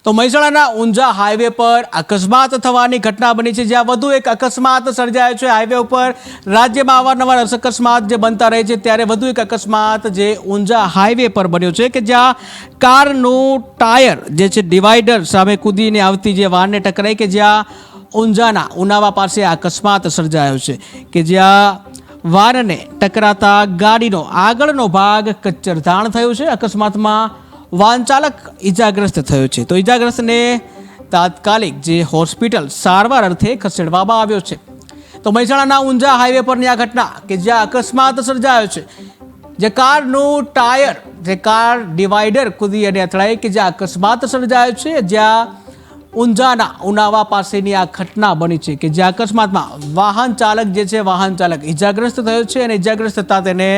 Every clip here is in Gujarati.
તો મહેસાણાના ઊંઝા હાઈવે પર અકસ્માત થવાની ઘટના બની છે, જ્યાં વધુ એક અકસ્માત સર્જાયો છે। હાઈવે ઉપર રાજ્યમાં અવારનવાર અકસ્માત જે બનતા રહે છે, ત્યારે વધુ એક અકસ્માત જે ઊંઝા હાઈવે પર બન્યો છે કે જ્યાં કારનું ટાયર જે છે ડિવાઈડર સામે કૂદીને આવતી જે વાહનને ટકરાઈ, કે જ્યાં ઊંઝાના ઉનાવા પાસે આ અકસ્માત સર્જાયો છે કે જ્યાં વાહનને ટકરાતા ગાડીનો આગળનો ભાગ કચ્ચરધાણ થયો છે। અકસ્માતમાં વાહન ચાલક ઈજાગ્રસ્ત થયો છે, તો ઈજાગ્રસ્તને તાત્કાલિક જે હોસ્પિટલ સારવાર અર્થે ખસેડવામાં આવ્યો છે। તો મહેસાણાના ઊંઝા હાઈવે પરની આ ઘટના કે જ્યાં અકસ્માત સર્જાયો છે, જે કારનું ટાયર જે કાર ડિવાઈડર કૂદી અને અથડાઈ, કે જ્યાં અકસ્માત સર્જાયો છે, જ્યાં ઊંઝાના ઉનાવા પાસેની આ ઘટના બની છે કે જ્યાં અકસ્માતમાં વાહન ચાલક જે છે વાહન ચાલક ઈજાગ્રસ્ત થયો છે અને ઈજાગ્રસ્ત થતાં તેને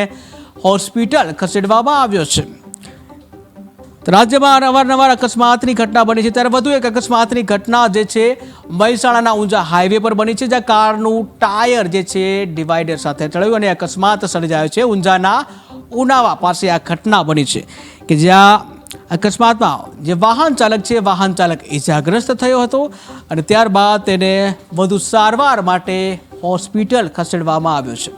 હોસ્પિટલ ખસેડવામાં આવ્યો છે। રાજ્યમાં અવારનવાર અકસ્માતની ઘટના બની છે, ત્યારે વધુ એક અકસ્માતની ઘટના જે છે મહેસાણાના ઊંઝા હાઈવે પર બની છે, જ્યાં કારનું ટાયર જે છે ડિવાઈડર સાથે અથડાયું અને અકસ્માત સર્જાયો છે। ઊંઝાના ઉનાવા પાસે આ ઘટના બની છે કે જ્યાં અકસ્માતમાં જે વાહન ચાલક છે વાહન ચાલક ઇજાગ્રસ્ત થયો હતો અને ત્યારબાદ તેને વધુ સારવાર માટે હોસ્પિટલ ખસેડવામાં આવ્યો છે।